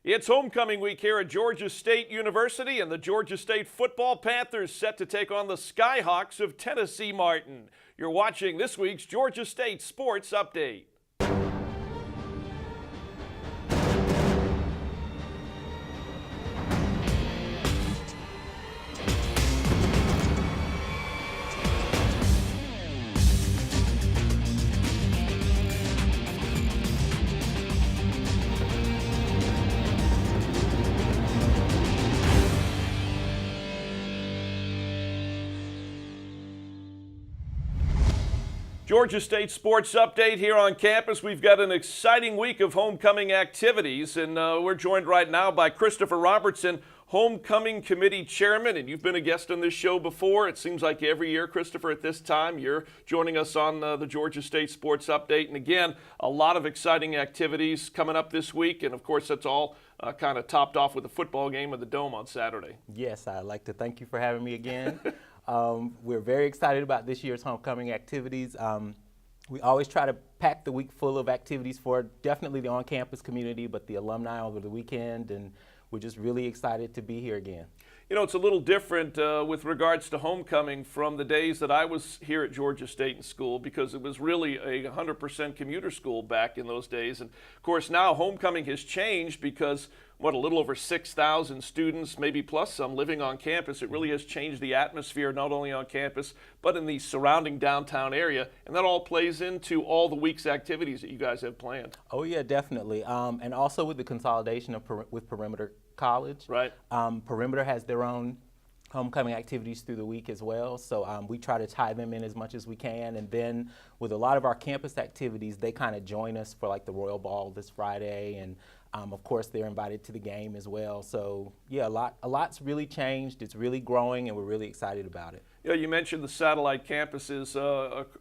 It's homecoming week here at Georgia State University, and the Georgia State football Panthers set to take on the Skyhawks of Tennessee Martin. You're watching this week's Georgia State Sports Update. Georgia State Sports Update here on campus. We've got an exciting week of homecoming activities, and we're joined right now by Christopher Robertson, Homecoming Committee Chairman, and you've been a guest on this show before. It seems like every year, Christopher, at this time, you're joining us on the Georgia State Sports Update. And again, a lot of exciting activities coming up this week, and of course, that's all kind of topped off with a football game at the Dome on Saturday. Yes, I'd like to thank you for having me again. We're very excited about this year's homecoming activities. We always try to pack the week full of activities for definitely the on-campus community, but the alumni over the weekend, and we're just really excited to be here again. You know, it's a little different with regards to homecoming from the days that I was here at Georgia State in school, because it was really a 100% commuter school back in those days. And of course now homecoming has changed because a little over 6,000 students, maybe plus some, living on campus. It really has changed the atmosphere, not only on campus, but in the surrounding downtown area. And that all plays into all the week's activities that you guys have planned. Oh yeah, definitely. And also with the consolidation of with Perimeter College. Right. Perimeter has their own homecoming activities through the week as well. So we try to tie them in as much as we can. And then with a lot of our campus activities, they kind of join us for like the Royal Ball this Friday, and of course, they're invited to the game as well. So yeah, a lot's really changed. It's really growing, and we're really excited about it. You know, you mentioned the satellite campuses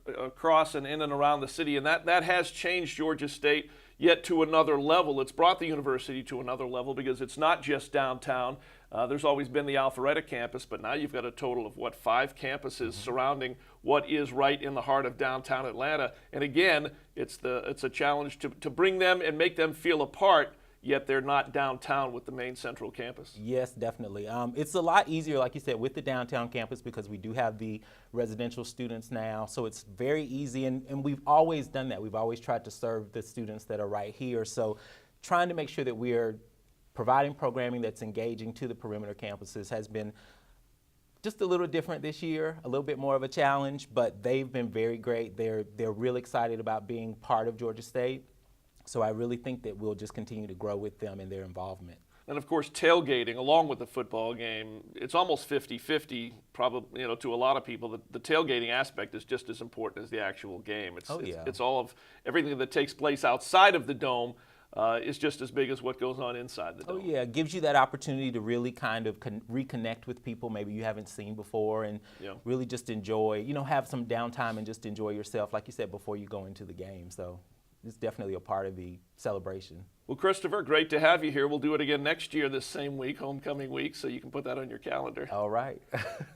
across and in and around the city, and that has changed Georgia State yet to another level. It's brought the university to another level because it's not just downtown. There's always been the Alpharetta campus, but now you've got a total of, 5 campuses surrounding what is right in the heart of downtown Atlanta. And again, it's a challenge to bring them and make them feel a part, yet they're not downtown with the main central campus. Yes, definitely. It's a lot easier, like you said, with the downtown campus because we do have the residential students now. So it's very easy, and we've always done that. We've always tried to serve the students that are right here. So trying to make sure that we're providing programming that's engaging to the perimeter campuses has been just a little different this year, a little bit more of a challenge, but they've been very great. They're real excited about being part of Georgia State. So I really think that we'll just continue to grow with them and their involvement. And of course, tailgating along with the football game, it's almost 50-50, probably, to a lot of people. The tailgating aspect is just as important as the actual game. It's all of everything that takes place outside of the Dome is just as big as what goes on inside the Dome. Oh yeah, it gives you that opportunity to really kind of reconnect with people maybe you haven't seen before, and really just enjoy, have some downtime and just enjoy yourself, like you said, before you go into the game. So it's definitely a part of the celebration. Well, Christopher, great to have you here. We'll do it again next year, this same week, homecoming week, so you can put that on your calendar. All right.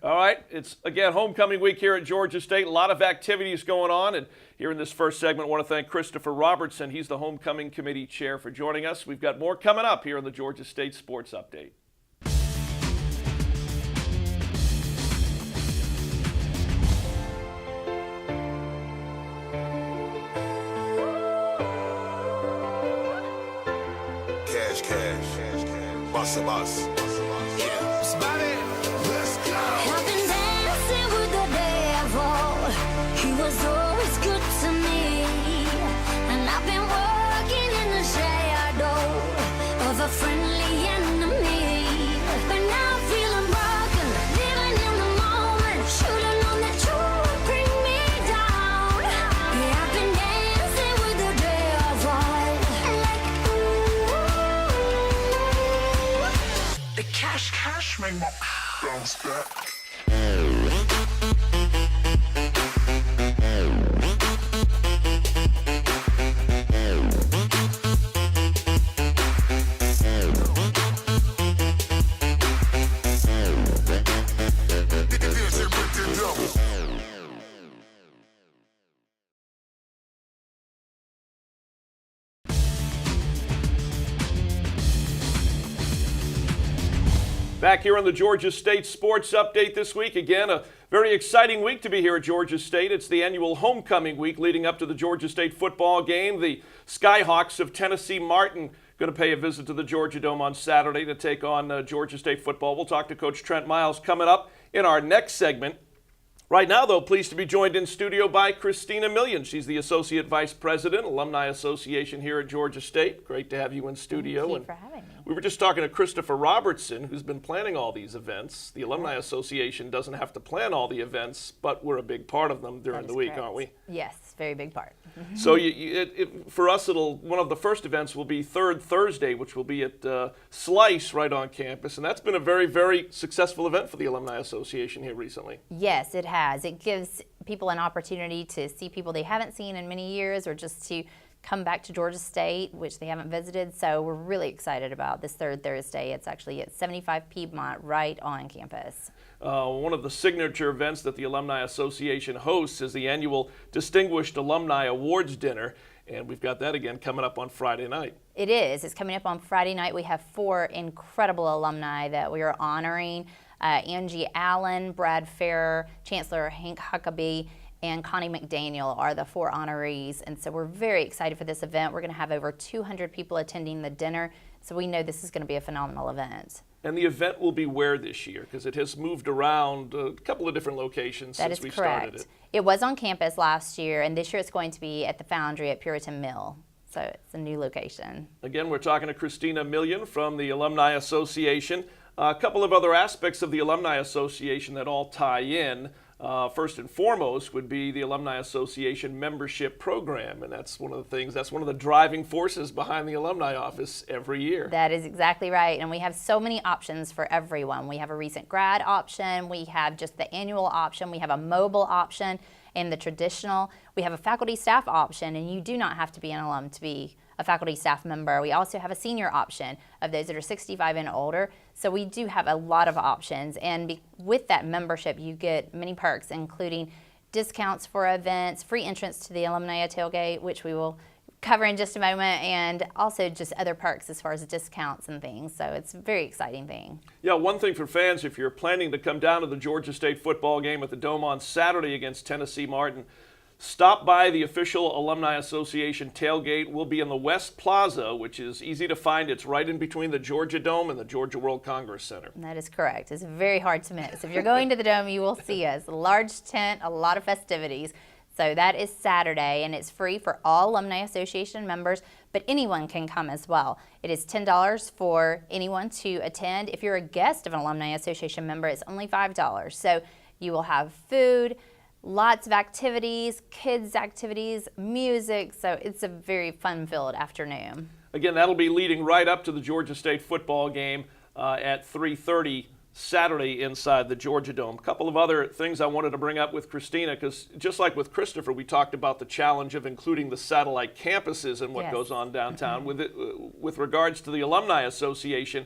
All right. It's, again, homecoming week here at Georgia State. A lot of activities going on. And here in this first segment, I want to thank Christopher Robertson. He's the homecoming committee chair, for joining us. We've got more coming up here on the Georgia State Sports Update. Boss. Yeah. Let's go. I've been dancing with the devil. He was always good to me. And I've been working in the shadow of a friendly enemy. But now I'm feeling broken, living in the moment. Should've known that you would bring me down. Yeah, I've been dancing with the devil. Like, The cash make my bounce back. Back here on the Georgia State Sports Update this week. Again, a very exciting week to be here at Georgia State. It's the annual homecoming week leading up to the Georgia State football game. The Skyhawks of Tennessee Martin going to pay a visit to the Georgia Dome on Saturday to take on Georgia State football. We'll talk to Coach Trent Miles coming up in our next segment. Right now, though, pleased to be joined in studio by Christina Millian. She's the Associate Vice President, Alumni Association here at Georgia State. Great to have you in studio. Thank you for having me. We were just talking to Christopher Robertson, who's been planning all these events. The Alumni Association doesn't have to plan all the events, but we're a big part of them during That the is week, correct. aren't we? Yes, very big part. So for us, one of the first events will be third Thursday, which will be at Slice right on campus, and that's been a very, very successful event for the Alumni Association here recently. Yes, it has. It gives people an opportunity to see people they haven't seen in many years, or just to come back to Georgia State, which they haven't visited. So we're really excited about this third Thursday. It's actually at 75 Piedmont right on campus. One of the signature events that the Alumni Association hosts is the annual Distinguished Alumni Awards Dinner, and we've got that again coming up on Friday night. It is. It's coming up on Friday night. We have 4 incredible alumni that we are honoring. Angie Allen, Brad Farrer, Chancellor Hank Huckabee, and Connie McDaniel are the 4 honorees. And so we're very excited for this event. We're going to have over 200 people attending the dinner, so we know this is going to be a phenomenal event. And the event will be where this year? Because it has moved around a couple of different locations That since is we correct. started it. It was on campus last year, and this year it's going to be at the Foundry at Puritan Mill. So it's a new location. Again, we're talking to Christina Millian from the Alumni Association. A couple of other aspects of the Alumni Association that all tie in. First and foremost would be the Alumni Association membership program, and that's one of the driving forces behind the Alumni Office every year. That is exactly right, and we have so many options for everyone. We have a recent grad option, we have just the annual option, we have a mobile option, and the traditional. We have a faculty staff option, and you do not have to be an alum to be a faculty staff member. We also have a senior option of those that are 65 and older. So we do have a lot of options, and with that membership you get many perks, including discounts for events, free entrance to the alumni tailgate, which we will cover in just a moment, and also just other perks as far as discounts and things. So it's a very exciting thing. Yeah, one thing for fans, if you're planning to come down to the Georgia State football game at the Dome on Saturday against Tennessee Martin, stop by the official Alumni Association tailgate. We'll be in the West Plaza, which is easy to find. It's right in between the Georgia Dome and the Georgia World Congress Center. That is correct. It's very hard to miss. If you're going to the Dome, you will see us. A large tent, a lot of festivities. So that is Saturday, and it's free for all Alumni Association members, but anyone can come as well. It is $10 for anyone to attend. If you're a guest of an Alumni Association member, it's only $5. So you will have food, lots of activities, kids' activities, music, so it's a very fun-filled afternoon. Again, that'll be leading right up to the Georgia State football game at 3:30 Saturday inside the Georgia Dome. A couple of other things I wanted to bring up with Christina, because just like with Christopher, we talked about the challenge of including the satellite campuses and what Yes. goes on downtown. With regards to the Alumni Association,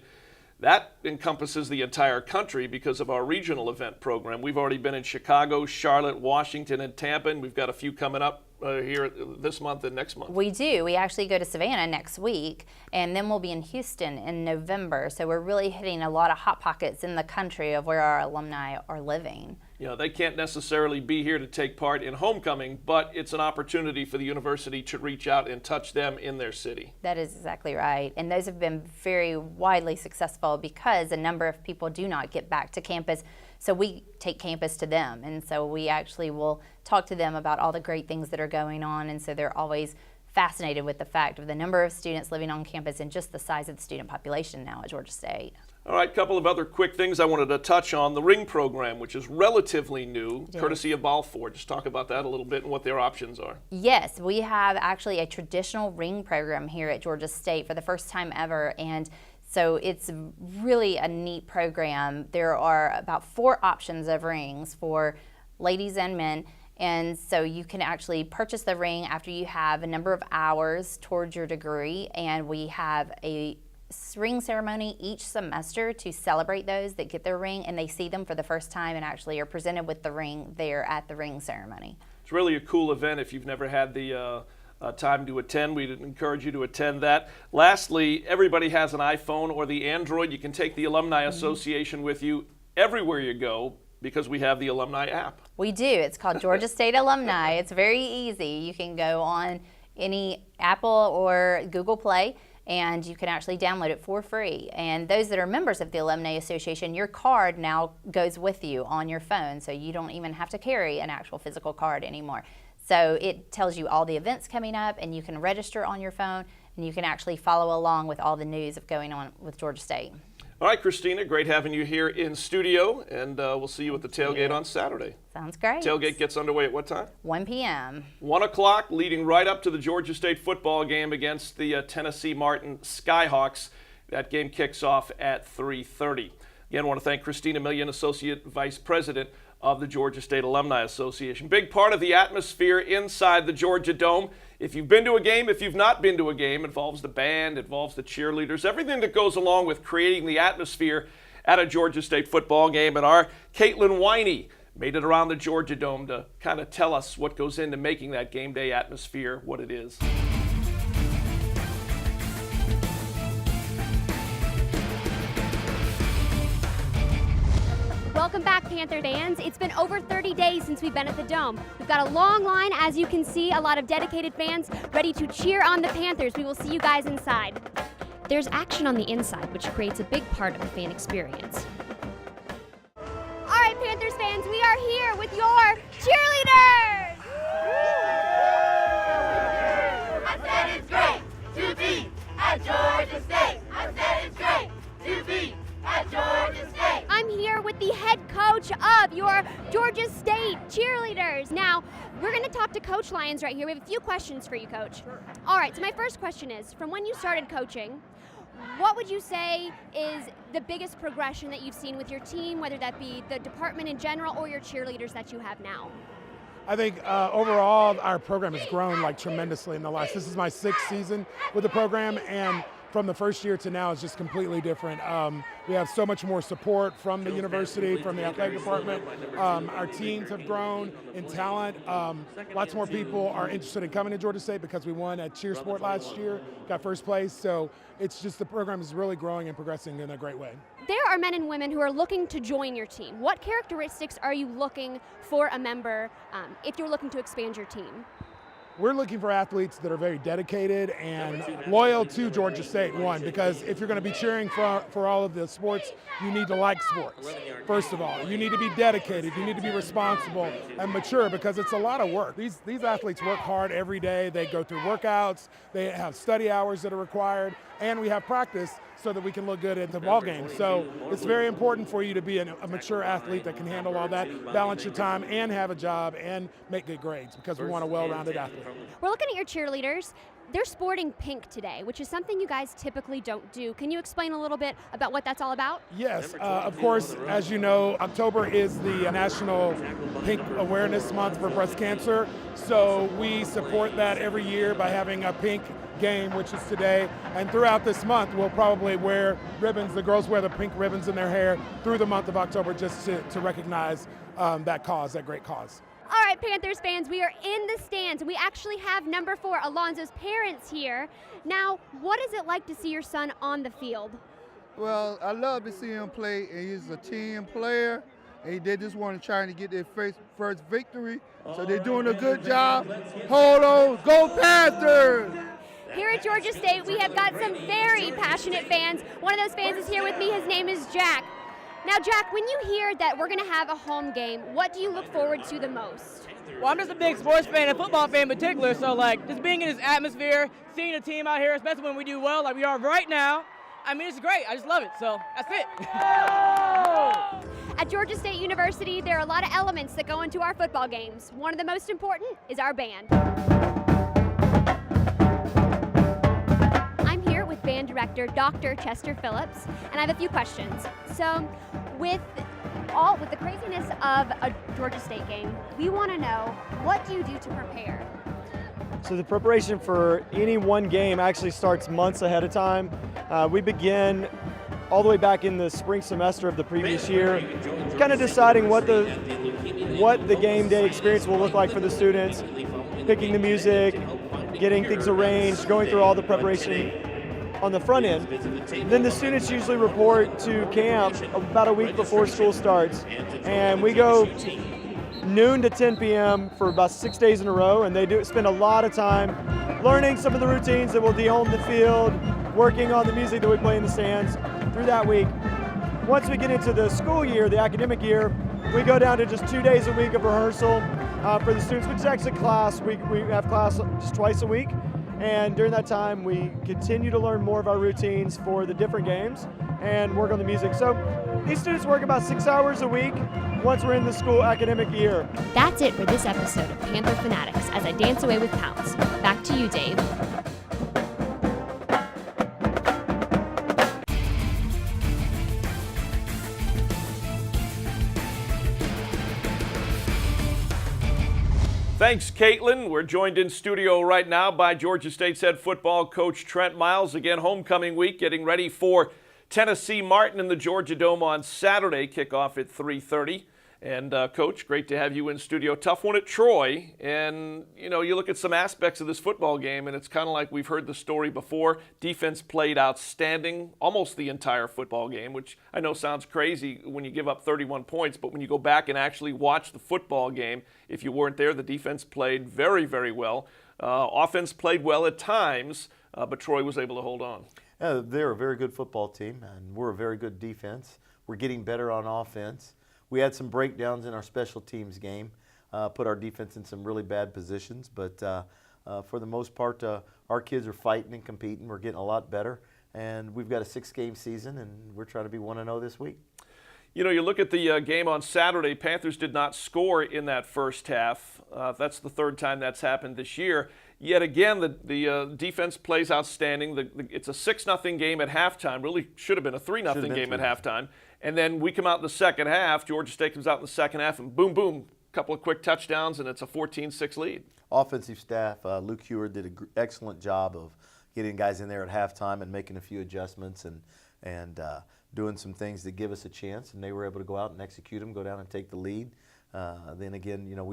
that encompasses the entire country because of our regional event program. We've already been in Chicago, Charlotte, Washington, and Tampa, and we've got a few coming up here this month and next month. We do. We actually go to Savannah next week, and then we'll be in Houston in November. So we're really hitting a lot of hot pockets in the country of where our alumni are living. You know, they can't necessarily be here to take part in homecoming, but it's an opportunity for the university to reach out and touch them in their city. That is exactly right. And those have been very widely successful because a number of people do not get back to campus. So we take campus to them. And so we actually will talk to them about all the great things that are going on. And so they're always fascinated with the fact of the number of students living on campus and just the size of the student population now at Georgia State. All right, a couple of other quick things I wanted to touch on. The Ring program, which is relatively new, courtesy of Balfour. Just talk about that a little bit and what their options are. Yes, we have actually a traditional ring program here at Georgia State for the first time ever, and so it's really a neat program. There are about 4 options of rings for ladies and men, and so you can actually purchase the ring after you have a number of hours towards your degree, and we have a ring ceremony each semester to celebrate those that get their ring, and they see them for the first time and actually are presented with the ring there at the ring ceremony. It's really a cool event if you've never had the time to attend. We'd encourage you to attend that. Lastly, everybody has an iPhone or the Android. You can take the Alumni Association with you everywhere you go because we have the Alumni app. We do. It's called Georgia State Alumni. It's very easy. You can go on any Apple or Google Play, and you can actually download it for free. And those that are members of the Alumni Association, your card now goes with you on your phone, so you don't even have to carry an actual physical card anymore. So it tells you all the events coming up, and you can register on your phone, and you can actually follow along with all the news of going on with Georgia State. All right, Christina, great having you here in studio, and we'll see you at the tailgate on Saturday. Sounds great. Tailgate gets underway at what time? 1 p.m. 1 o'clock, leading right up to the Georgia State football game against the Tennessee Martin Skyhawks. That game kicks off at 3:30. Again, I want to thank Christina Millian, Associate Vice President of the Georgia State Alumni Association. Big part of the atmosphere inside the Georgia Dome. If you've been to a game, if you've not been to a game, it involves the band, it involves the cheerleaders, everything that goes along with creating the atmosphere at a Georgia State football game. And our Caitlin Winey made it around the Georgia Dome to kind of tell us what goes into making that game day atmosphere what it is. Welcome back, Panther fans. It's been over 30 days since we've been at the Dome. We've got a long line, as you can see, a lot of dedicated fans ready to cheer on the Panthers. We will see you guys inside. There's action on the inside, which creates a big part of the fan experience. All right, Panthers fans, we are here with your cheerleaders! I said it's great to be at Georgia State. I said it's great to be at Georgia State. I'm here with the head coach of your Georgia State cheerleaders. Now, we're going to talk to Coach Lyons right here. We have a few questions for you, Coach. Sure. All right, so my first question is, from when you started coaching, what would you say is the biggest progression that you've seen with your team, whether that be the department in general or your cheerleaders that you have now? I think overall our program has grown like tremendously in the last, this is my 6th season with the program, and from the first year to now is just completely different. We have so much more support from the university, from the athletic department. Our teams have grown in talent. Lots more people are interested in coming to Georgia State because we won at Cheer Sport last year, got first place. So it's just the program is really growing and progressing in a great way. There are men and women who are looking to join your team. What characteristics are you looking for a member if you're looking to expand your team? We're looking for athletes that are very dedicated and loyal to Georgia State, one, because if you're going to be cheering for all of the sports, you need to like sports, first of all. You need to be dedicated, you need to be responsible and mature because it's a lot of work. These athletes work hard every day. They go through workouts, they have study hours that are required, and we have practice so that we can look good at the ball game. So it's very important for you to be a mature athlete that can handle all that, balance your time, and have a job, and make good grades because we want a well-rounded athlete. We're looking at your cheerleaders. They're sporting pink today, which is something you guys typically don't do. Can you explain a little bit about what that's all about? Yes, of course, as you know, October is the National Pink Awareness Month for breast cancer. So we support that every year by having a pink game, which is today. And throughout this month, we'll probably wear ribbons. The girls wear the pink ribbons in their hair through the month of October just to recognize that cause, that great cause. All right, Panthers fans, we are in the stands, and we actually have number 4, Alonzo's parents here. Now, what is it like to see your son on the field? Well, I love to see him play, and he's a team player, and they just want to try to get their first victory, so they're doing a good job. Hold on, go Panthers! Here at Georgia State, we have got some very passionate fans. One of those fans is here with me. His name is Jack. Now, Jack, when you hear that we're going to have a home game, what do you look forward to the most? Well, I'm just a big sports fan and football fan in particular, so just being in this atmosphere, seeing the team out here, especially when we do well like we are right now, I mean, it's great. I just love it, so that's it. At Georgia State University, there are a lot of elements that go into our football games. One of the most important is our band. I'm here with band director Dr. Chester Phillips, and I have a few questions. So, with the craziness of a Georgia State game, we want to know, what do you do to prepare? So the preparation for any one game actually starts months ahead of time. We begin all the way back in the spring semester of the previous year, kind of deciding what the game day experience will look like for the students, picking the music, getting things arranged, going through all the preparation on the front end. Then the students usually report to camp about a week before school starts, and we go noon to 10 p.m. for about 6 days in a row, and they spend a lot of time learning some of the routines that will be on the field, working on the music that we play in the stands through that week. Once we get into the school year, the academic year, we go down to just 2 days a week of rehearsal for the students, which is actually class. We have class just twice a week. And during that time, we continue to learn more of our routines for the different games and work on the music. So these students work about 6 hours a week once we're in the school academic year. That's it for this episode of Panther Fanatics as I dance away with Pounce. Back to you, Dave. Thanks, Caitlin. We're joined in studio right now by Georgia State's head football coach Trent Miles. Again, homecoming week, getting ready for Tennessee Martin in the Georgia Dome on Saturday. Kickoff at 3:30. And, Coach, great to have you in studio. Tough one at Troy. And, you know, you look at some aspects of this football game, and it's kind of like we've heard the story before. Defense played outstanding almost the entire football game, which I know sounds crazy when you give up 31 points. But when you go back and actually watch the football game, if you weren't there, the defense played very, very well. Offense played well at times, but Troy was able to hold on. They're a very good football team, and we're a very good defense. We're getting better on offense. We had some breakdowns in our special teams game, put our defense in some really bad positions, but for the most part, our kids are fighting and competing. We're getting a lot better, and we've got a 6-game season, and we're trying to be 1-0 this week. You know, you look at the game on Saturday, Panthers did not score in that first half. That's the third time that's happened this year. Yet again, the defense plays outstanding. It's a 6-0 game at halftime. Really should have been a 3-0 game at halftime. And then we come out in the second half. Georgia State comes out in the second half, and boom, boom, a couple of quick touchdowns, and it's a 14-6 lead. Offensive staff, Luke Hewer did an excellent job of getting guys in there at halftime and making a few adjustments and doing some things that give us a chance, and they were able to go out and execute them, go down and take the lead. Then again, you know,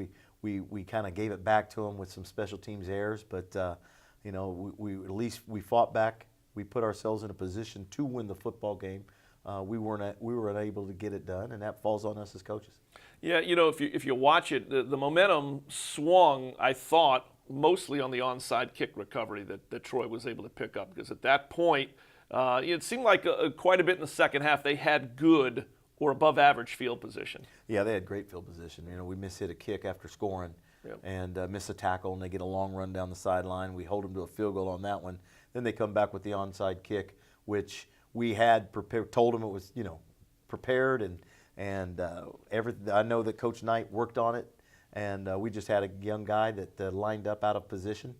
we kind of gave it back to them with some special teams errors, but you know, we at least we fought back. We put ourselves in a position to win the football game. We were unable to get it done, and that falls on us as coaches. Yeah, you know, if you watch it, the momentum swung, I thought, mostly on the onside kick recovery that Troy was able to pick up, because at that point, it seemed like quite a bit in the second half they had good or above average field position. Yeah, they had great field position. You know, we hit a kick after scoring, and miss a tackle, and they get a long run down the sideline. We hold them to a field goal on that one. Then they come back with the onside kick, which we had prepared, told them it was, you know, prepared, and everything. I know that Coach Knight worked on it, and we just had a young guy that lined up out of position,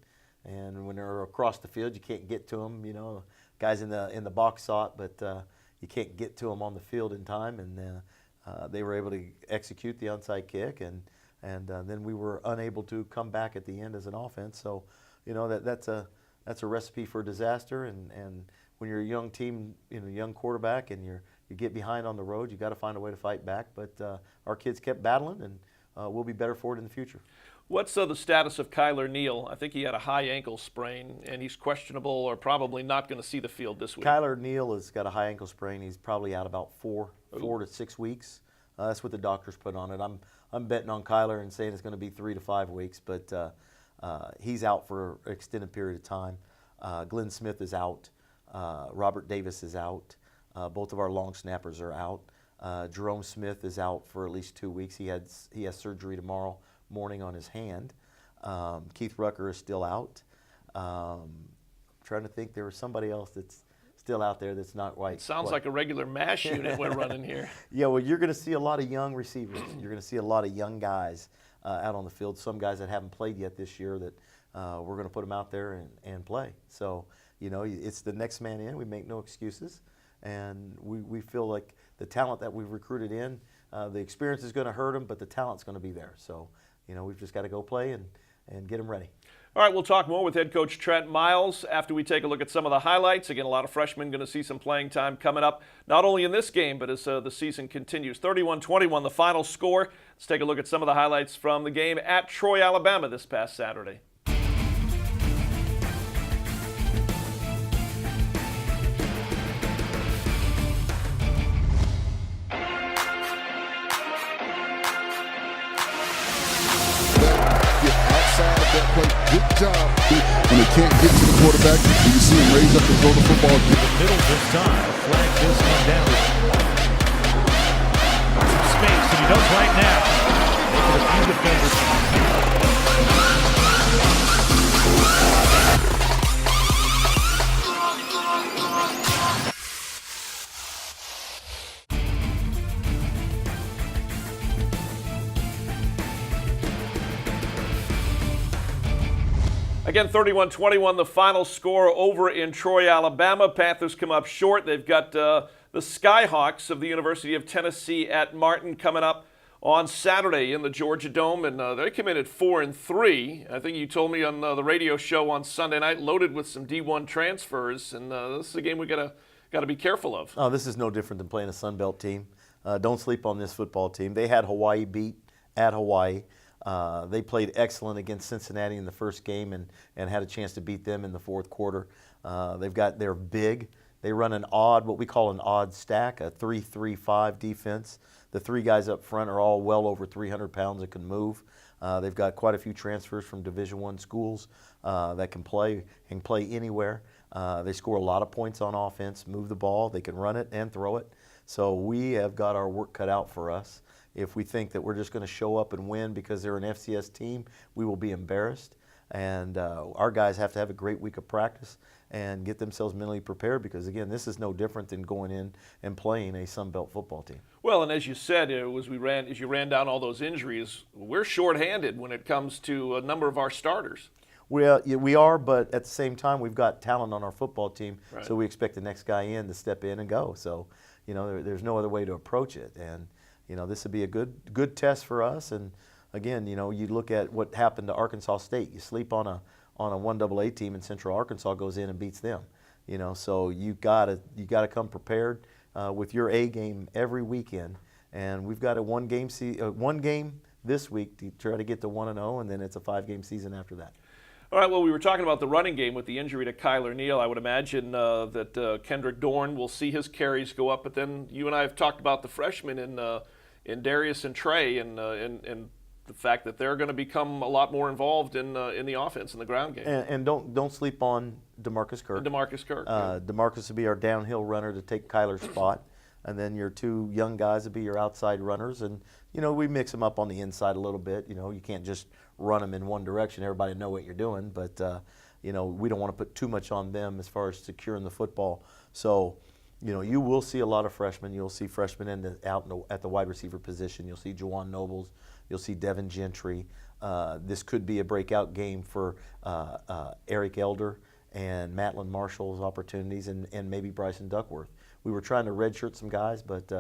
and when they're across the field, you can't get to them. You know, guys in the box saw it, but you can't get to them on the field in time, and they were able to execute the onside kick, and then we were unable to come back at the end as an offense. So, you know, that's a recipe for disaster, and when you're a young team, you know, young quarterback, and you get behind on the road, you got to find a way to fight back. But our kids kept battling, and we'll be better for it in the future. What's the status of Kyler Neal? I think he had a high ankle sprain, and he's questionable or probably not going to see the field this week. Kyler Neal has got a high ankle sprain. He's probably out about 4 to 6 weeks. That's what the doctors put on it. I'm betting on Kyler and saying it's going to be 3 to 5 weeks, but he's out for an extended period of time. Glenn Smith is out. Robert Davis is out. Both of our long snappers are out. Jerome Smith is out for at least 2 weeks. He has surgery tomorrow morning on his hand. Keith Rucker is still out. Trying to think, there was somebody else that's still out there that's not quite. Sounds like a regular MASH unit we're running here. Yeah, well, you're going to see a lot of young receivers. You're going to see a lot of young guys out on the field. Some guys that haven't played yet this year that we're going to put them out there and play. So, you know, it's the next man in. We make no excuses. And we feel like the talent that we've recruited in, the experience is going to hurt them, but the talent's going to be there. So, you know, we've just got to go play and get them ready. All right, we'll talk more with head coach Trent Miles after we take a look at some of the highlights. Again, a lot of freshmen going to see some playing time coming up, not only in this game, but as the season continues. 31-21, the final score. Let's take a look at some of the highlights from the game at Troy, Alabama this past Saturday. that play. Good job. When they can't get to the quarterback, you see him raise up and throw the football. Middle this time. The flag does come down. Some space, and he does right now. Making a few defenders. Again, 31-21, the final score over in Troy, Alabama. Panthers come up short. They've got the Skyhawks of the University of Tennessee at Martin coming up on Saturday in the Georgia Dome, and they come in at 4-3. I think you told me on the radio show on Sunday night, loaded with some D1 transfers, and this is a game we got to be careful of. Oh, this is no different than playing a Sun Belt team. Don't sleep on this football team. They had Hawaii beat at Hawaii. They played excellent against Cincinnati in the first game and had a chance to beat them in the fourth quarter. They're big. They run what we call an odd stack, a 3-3-5 defense. The three guys up front are all well over 300 pounds and can move. They've got quite a few transfers from Division I schools that can play anywhere. They score a lot of points on offense, move the ball. They can run it and throw it. So we have got our work cut out for us. If we think that we're just going to show up and win because they're an FCS team, we will be embarrassed. And our guys have to have a great week of practice and get themselves mentally prepared because, again, this is no different than going in and playing a Sun Belt football team. Well, and as you said, as you ran down all those injuries, we're shorthanded when it comes to a number of our starters. Well, we are, but at the same time, we've got talent on our football team, right. So we expect the next guy in to step in and go. So, there's no other way to approach it. And this would be a good test for us. And again, you look at what happened to Arkansas State. You sleep on a 1AA team, and Central Arkansas goes in and beats them. So you gotta come prepared with your A game every weekend. And we've got one game this week to try to get to 1-0, and then it's a 5-game season after that. All right, well, we were talking about the running game with the injury to Kyler Neal. I would imagine that Kendrick Dorn will see his carries go up, but then you and I have talked about the freshmen in Darius and Trey and the fact that they're going to become a lot more involved in the offense, in the ground game. And don't sleep on DeMarcus Kirk. DeMarcus Kirk. Yeah. DeMarcus will be our downhill runner to take Kyler's spot. And then your two young guys will be your outside runners. And, we mix them up on the inside a little bit. You can't just run them in one direction. Everybody know what you're doing. But, we don't want to put too much on them as far as securing the football. So, you will see a lot of freshmen. You'll see freshmen at the wide receiver position. You'll see Juwan Nobles. You'll see Devin Gentry. This could be a breakout game for Eric Elder and Matlin Marshall's opportunities and maybe Bryson Duckworth. We were trying to redshirt some guys, but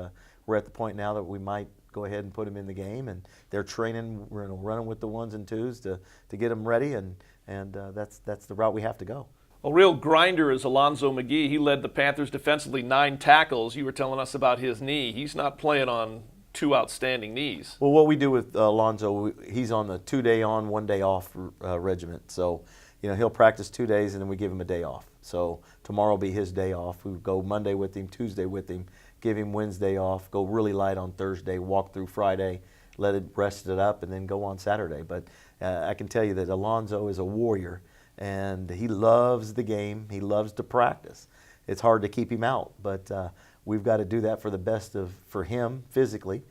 we're at the point now that we might go ahead and put them in the game, and they're training. We're running with the 1s and 2s to get them ready, and that's the route we have to go. A real grinder is Alonzo McGee. He led the Panthers defensively, 9 tackles. You were telling us about his knee. He's not playing on 2 outstanding knees. Well, what we do with Alonzo, he's on the 2-day on, 1-day off regiment. So, he'll practice 2 days, and then we give him a day off. So tomorrow will be his day off. We go Monday with him, Tuesday with him, give him Wednesday off, go really light on Thursday, walk through Friday, let it rest it up, and then go on Saturday. But I can tell you that Alonzo is a warrior, and he loves the game. He loves to practice. It's hard to keep him out, but we've got to do that for him physically.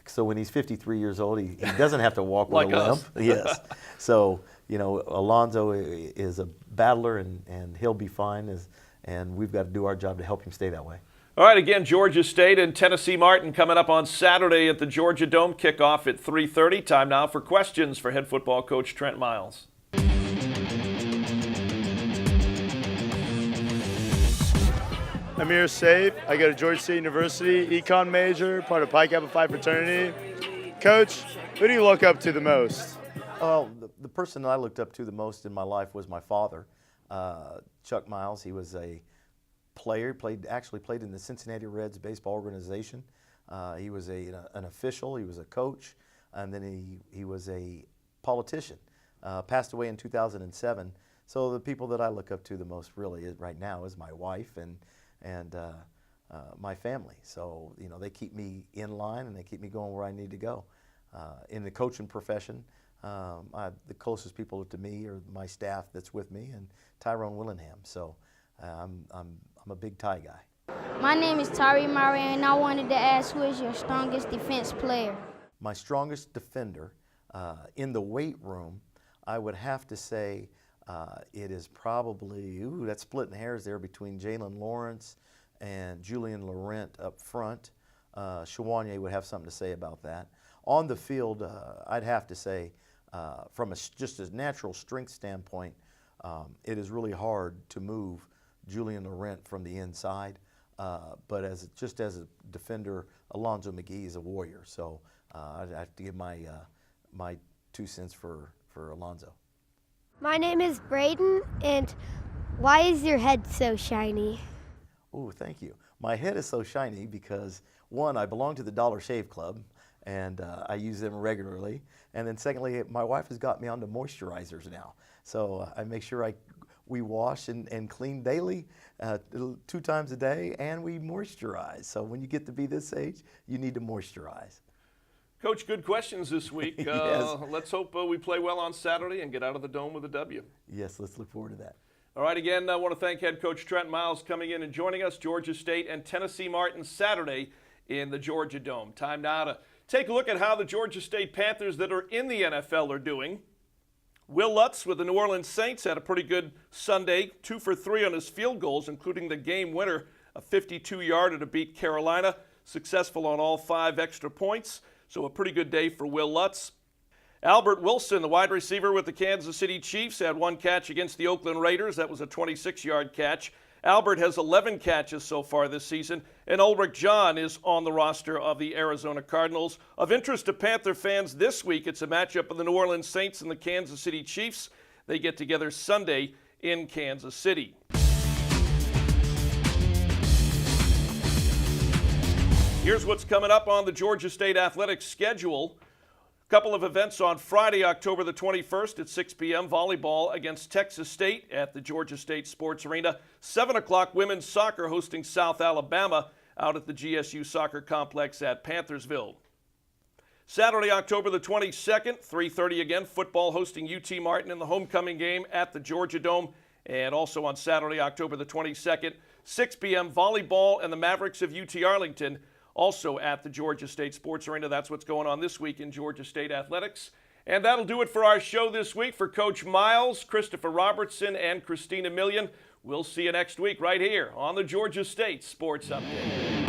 So when he's 53 years old, he doesn't have to walk with like a limp. us. Yes. So, Alonzo is a battler, and he'll be fine, and we've got to do our job to help him stay that way. All right, again, Georgia State and Tennessee Martin coming up on Saturday at the Georgia Dome. Kickoff at 3:30. Time now for questions for head football coach Trent Miles. Amir Saif. I go to Georgia State University, econ major, part of Pi Kappa Phi fraternity. Coach, who do you look up to the most? Oh, the person that I looked up to the most in my life was my father, Chuck Miles. He was a player, actually played in the Cincinnati Reds baseball organization. He was an official, he was a coach, and then he was a politician. Passed away in 2007. So the people that I look up to the most really right now is my wife and my family. So, they keep me in line and they keep me going where I need to go. In the coaching profession, The closest people to me are my staff that's with me and Tyrone Willingham. So I'm a big Ty guy. My name is Tyree Murray, and I wanted to ask, who is your strongest defense player? My strongest defender in the weight room, I would have to say it is probably, that's splitting hairs there between Jalen Lawrence and Julian Laurent up front. Shawanya would have something to say about that. On the field, I'd have to say, from just a natural strength standpoint, it is really hard to move Julian Laurent from the inside. But just as a defender, Alonzo McGee is a warrior. So I'd have to give my 2 cents for Alonzo. My name is Braden, and why is your head so shiny? Oh, thank you. My head is so shiny because, one, I belong to the Dollar Shave Club, and I use them regularly. And then secondly, my wife has got me onto moisturizers now. So I make sure we wash and clean daily, 2 times a day, and we moisturize. So when you get to be this age, you need to moisturize. Coach, good questions this week. Yes. Let's hope we play well on Saturday and get out of the dome with a W. Yes, let's look forward to that. All right, again, I want to thank head coach Trent Miles coming in and joining us. Georgia State and Tennessee Martin Saturday in the Georgia Dome. Time now to take a look at how the Georgia State Panthers that are in the NFL are doing. Will Lutz with the New Orleans Saints had a pretty good Sunday, 2 for 3 on his field goals, including the game winner, a 52-yarder to beat Carolina, successful on all 5 extra points. So a pretty good day for Will Lutz. Albert Wilson, the wide receiver with the Kansas City Chiefs, had 1 catch against the Oakland Raiders. That was a 26-yard catch. Albert has 11 catches so far this season, and Ulrich John is on the roster of the Arizona Cardinals. Of interest to Panther fans this week, it's a matchup of the New Orleans Saints and the Kansas City Chiefs. They get together Sunday in Kansas City. Here's what's coming up on the Georgia State Athletics schedule. A couple of events on Friday, October the 21st at 6 p.m. Volleyball against Texas State at the Georgia State Sports Arena. 7 o'clock women's soccer hosting South Alabama out at the GSU Soccer Complex at Panthersville. Saturday, October the 22nd, 3:30 again, football hosting UT Martin in the homecoming game at the Georgia Dome. And also on Saturday, October the 22nd, 6 p.m. volleyball and the Mavericks of UT Arlington also at the Georgia State Sports Arena. That's what's going on this week in Georgia State athletics. And that'll do it for our show this week. For Coach Miles, Christopher Robertson, and Christina Millian, we'll see you next week right here on the Georgia State Sports Update.